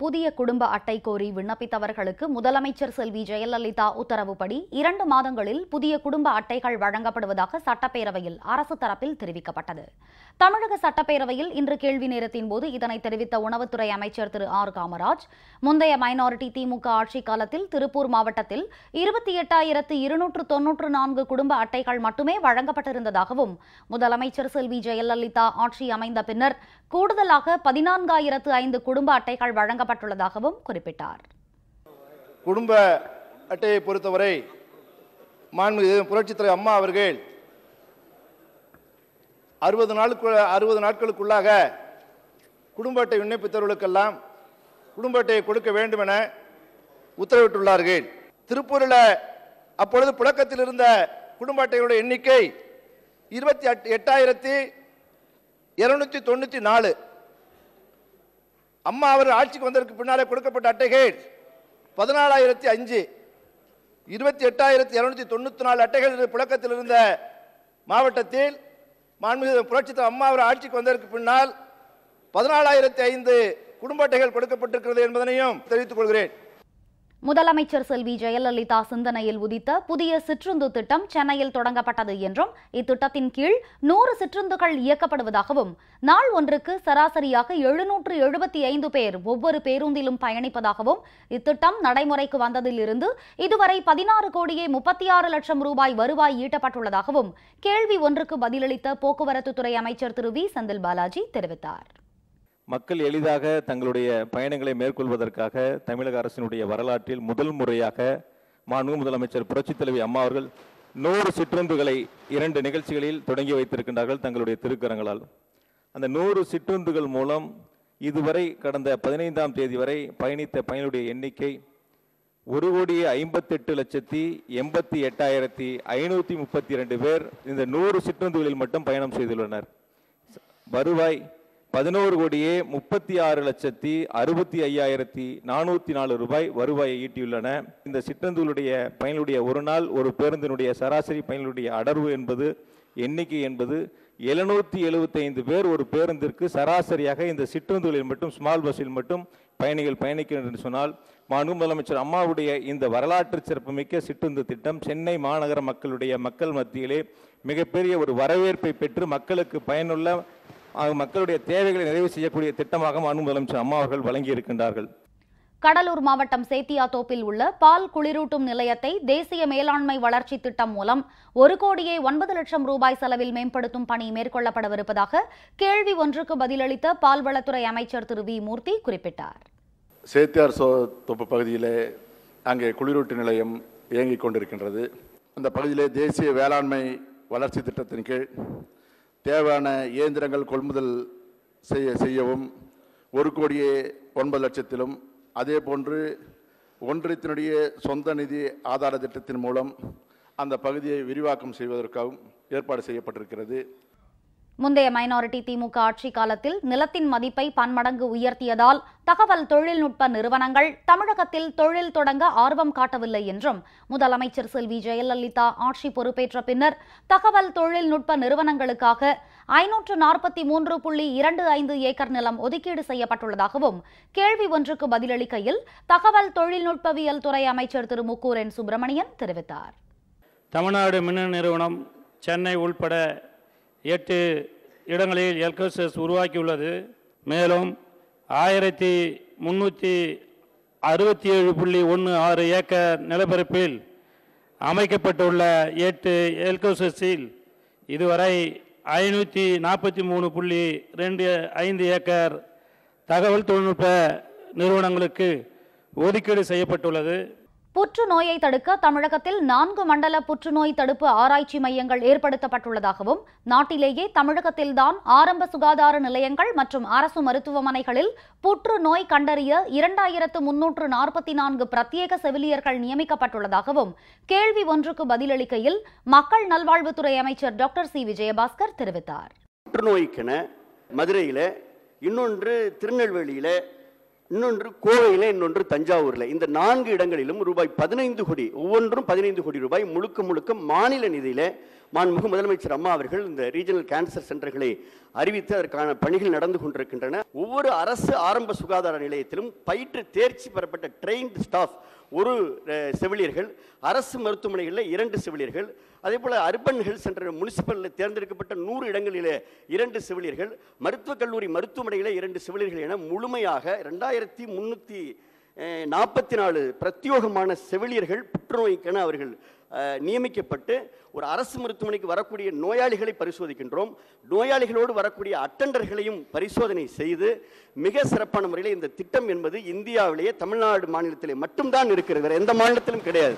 புதிய குடும்ப அட்டை கோரி விண்ணப்பித்தவர்களுக்கு முதலமைச்சர் செல்வி ஜெயலலிதா உத்தரவுப்படி 2 மாதங்களில் புதிய குடும்ப அட்டைகள் வழங்கப்படுவதாக சட்டப்பேரவையில் அரசு தரப்பில் தெரிவிக்கப்பட்டது. தமிழக சட்டப்பேரவையில் இன்று கேள்வி நேரத்தின் போது இதனை தெரிவித்த உணவுத்துறை அமைச்சர் திரு ஆர் காமராஜ், முந்தைய மைனாரிட்டி திமுக ஆட்சி காலத்தில் திருப்பூர் மாவட்டத்தில் 28,294 குடும்ப அட்டைகள் மட்டுமே வழங்கப்பட்டிருந்ததாகவும், முதலமைச்சர் செல்வி ஜெயலலிதா ஆட்சி அமைந்த பின்னர் கூடுதலாக 14,005 குடும்ப அட்டைகள் வழங்கப்பட்டுள்ளதாகவும் குறிப்பிட்டார். குடும்ப அட்டையை பொறுத்தவரை மாண்புமிகு புரட்சித்தலைவர் அம்மா அவர்கள் 60 நாட்களுக்குள்ளாக குடும்ப அட்டை விண்ணப்பித்தவர்களுக்கெல்லாம் குடும்ப அட்டையை கொடுக்க வேண்டும் என உத்தரவிட்டுள்ளார்கள். திருப்பூரில் அப்பொழுது புழக்கத்தில் இருந்த குடும்ப அட்டைகளுடைய எண்ணிக்கை 28,294. அம்மா அவர் ஆட்சிக்கு வந்ததற்கு பின்னாலே கொடுக்கப்பட்ட அட்டைகள் 14,005. 28,294 அட்டைகள் புழக்கத்தில் இருந்த மாவட்டத்தில் மாண்புமிகு புரட்சித்தலைவர் அம்மா அவர் ஆட்சிக்கு வந்ததற்கு பின்னால் 14,005 குடும்ப அட்டைகள் கொடுக்கப்பட்டிருக்கிறது என்பதனையும் தெரிவித்துக் கொள்கிறேன். முதலமைச்சர் செல்வி ஜெயலலிதா சிந்தனையில் உதித்த புதிய சிற்றுந்து திட்டம் சென்னையில் தொடங்கப்பட்டது என்றும், இத்திட்டத்தின் கீழ் 100 சிற்றுந்துகள் இயக்கப்படுவதாகவும், நாள் ஒன்றுக்கு சராசரியாக 775 பேர் ஒவ்வொரு பேருந்திலும் பயணிப்பதாகவும், இத்திட்டம் நடைமுறைக்கு வந்ததிலிருந்து இதுவரை 16,36,00,000 ரூபாய் வருவாய் ஈட்டப்பட்டுள்ளதாகவும் கேள்வி ஒன்றுக்கு பதிலளித்த போக்குவரத்துத்துறை அமைச்சர் திரு வி செந்தில் பாலாஜி தெரிவித்தார். மக்கள் எளிதாக தங்களுடைய பயணங்களை மேற்கொள்வதற்காக தமிழக அரசினுடைய வரலாற்றில் முதல் முறையாக மாண்புமிகு முதலமைச்சர் புரட்சித் தலைவி அம்மா அவர்கள் 100 சிற்றுந்துகளை 2 நிகழ்ச்சிகளில் தொடங்கி வைத்திருக்கின்றார்கள் தங்களுடைய திருக்கரங்களால். அந்த 100 சிற்றுந்துகள் மூலம் இதுவரை கடந்த 15ஆம் தேதி வரை பயணித்த பயணியுடைய எண்ணிக்கை 1,58,88,532 பேர் இந்த 100 சிற்றுந்துகளில் மட்டும் பயணம் செய்துள்ளனர். வருவாய் 11,36,65,404 ரூபாய் வருவாயை ஈட்டியுள்ளன. இந்த சிற்றுந்துகளுடைய பயனுடைய ஒரு நாள் ஒரு பேருந்தினுடைய சராசரி பயனுடைய அடர்வு என்பது எண்ணிக்கை என்பது 775 பேர் ஒரு பேருந்திற்கு சராசரியாக இந்த சிற்றுந்துகளில் மட்டும் ஸ்மால் பஸ்ஸில் மட்டும் பயணிகள் பயணிக்கின்றனர் என்று சொன்னால், மாண்புமிகு முதலமைச்சர் அம்மாவுடைய இந்த வரலாற்று சிறப்புமிக்க சிற்றுந்து திட்டம் சென்னை மாநகர மக்கள் மத்தியிலே மிகப்பெரிய ஒரு வரவேற்பை பெற்று மக்களுக்கு பயனுள்ள மக்களுடைய தேவைகளை நிறைவு செய்யக்கூடிய திட்டமாக மாண்புமிகு முதலமைச்சர் அம்மா அவர்கள் வழங்கி இருக்கின்றார்கள். கடலூர் மாவட்டம் சேத்தியாத்தோப்பில் உள்ள பால் குளிரூட்டும் நிலையத்தை தேசிய மேலாண்மை வளர்ச்சி திட்டம் மூலம் 1,09,00,000 ரூபாய் செலவில் மேம்படுத்தும் பணி மேற்கொள்ளப்படவிருப்பதாக கேள்வி ஒன்றுக்கு பதிலளித்த பால்வளத்துறை அமைச்சர் திரு வி மூர்த்தி குறிப்பிட்டார். சேத்தியார் தோப்பு பகுதியிலே அங்கே குளிரூட்டு நிலையம் இயங்கிக் கொண்டிருக்கின்றது. அந்த பகுதியிலே தேசிய வேளாண்மை வளர்ச்சி திட்டத்தின் கீழ் தேவையான இயந்திரங்கள் கொள்முதல் செய்யவும் 1,09,00,000 அதே போன்று ஒன்றியத்தினுடைய சொந்த நிதி ஆதார திட்டத்தின் மூலம் அந்த பகுதியை விரிவாக்கம் செய்வதற்காகவும் ஏற்பாடு செய்யப்பட்டிருக்கிறது. முந்தைய மைனாரிட்டி திமுக ஆட்சி காலத்தில் நிலத்தின் மதிப்பை பன்மடங்கு உயர்த்தியதால் தகவல் தொழில்நுட்ப நிறுவனங்கள் தமிழகத்தில் தொழில் தொடங்க ஆர்வம் காட்டவில்லை என்றும், முதலமைச்சர் செல்வி ஜெயலலிதா ஆட்சி பொறுப்பேற்ற பின்னர் தகவல் தொழில்நுட்ப நிறுவனங்களுக்காக 543.25 ஏக்கர் நிலம் ஒதுக்கீடு செய்யப்பட்டுள்ளதாகவும் கேள்வி ஒன்றுக்கு பதிலளிக்கையில் தகவல் தொழில்நுட்பவியல் துறை அமைச்சர் திரு முக்கூர் என் சுப்பிரமணியன் தெரிவித்தார். தமிழ்நாடு மின்னணு நிறுவனம் சென்னை உள்பட 8 இடங்களில் எல்கோசஸ் உருவாக்கியுள்ளது. மேலும் 1367.16 ஏக்கர் நிலப்பரப்பில் அமைக்கப்பட்டுள்ள 8 எல்கோசஸில் இதுவரை 543.25 ஏக்கர் தகவல் தொழில்நுட்ப நிறுவனங்களுக்கு ஒதுக்கீடு செய்யப்பட்டுள்ளது. புற்றுநோயை தடுக்க தமிழகத்தில் 4 மண்டல புற்றுநோய் தடுப்பு ஆராய்ச்சி மையங்கள் ஏற்படுத்தப்பட்டுள்ளதாகவும், நாட்டிலேயே தமிழகத்தில்தான் ஆரம்ப சுகாதார நிலையங்கள் மற்றும் அரசு மருத்துவமனைகளில் புற்றுநோய் கண்டறிய 2,344 பிரத்யேக செவிலியர்கள் நியமிக்கப்பட்டுள்ளதாகவும் கேள்வி ஒன்றுக்கு பதிலளிக்கையில் மக்கள் நல்வாழ்வுத்துறை அமைச்சர் டாக்டர் சி விஜயபாஸ்கர் தெரிவித்தார். புற்றுநோய்க்கென மதுரையில், இன்னொன்று திருநெல்வேலியில், இன்னொன்று கோவையில், இன்னொன்று தஞ்சாவூரில், இந்த 4 இடங்களிலும் ரூபாய் 15 கோடி, ஒவ்வொன்றும் 15 கோடி ரூபாய் முழுக்க மாநில நிதியில் மாண்புமிகு முதலமைச்சர் அம்மா அவர்கள் இந்த ரீஜனல் கேன்சர் சென்டர்களை அறிவித்து அதற்கான பணிகள் நடந்து கொண்டிருக்கின்றன. ஒவ்வொரு அரசு ஆரம்ப சுகாதார நிலையத்திலும் பயிற்று தேர்ச்சி பெறப்பட்ட ட்ரெயின்டு ஸ்டாஃப் ஒரு செவிலியர்கள், அரசு மருத்துவமனைகளில் 2 செவிலியர்கள், அதே போல் அர்பன் ஹெல்த் சென்டர் முனிசிபலில் தேர்ந்தெடுக்கப்பட்ட 100 இடங்களிலே 2 செவிலியர்கள், மருத்துவக் கல்லூரி மருத்துவமனைகளில் 2 செவிலியர்கள் என முழுமையாக 2344 பிரத்யோகமான செவிலியர்கள் புற்றுநோய்க்கென அவர்கள் நியமிக்கப்பட்டு ஒரு அரசு மருத்துவமனைக்கு வரக்கூடிய நோயாளிகளை பரிசோதிக்கின்றோம். நோயாளிகளோடு வரக்கூடிய அட்டண்டர்களையும் பரிசோதனை செய்து மிக சிறப்பான முறையில் இந்த திட்டம் என்பது இந்தியாவிலேயே தமிழ்நாடு மாநிலத்திலே மட்டும்தான் இருக்கிறது, எந்த மாநிலத்திலும் கிடையாது.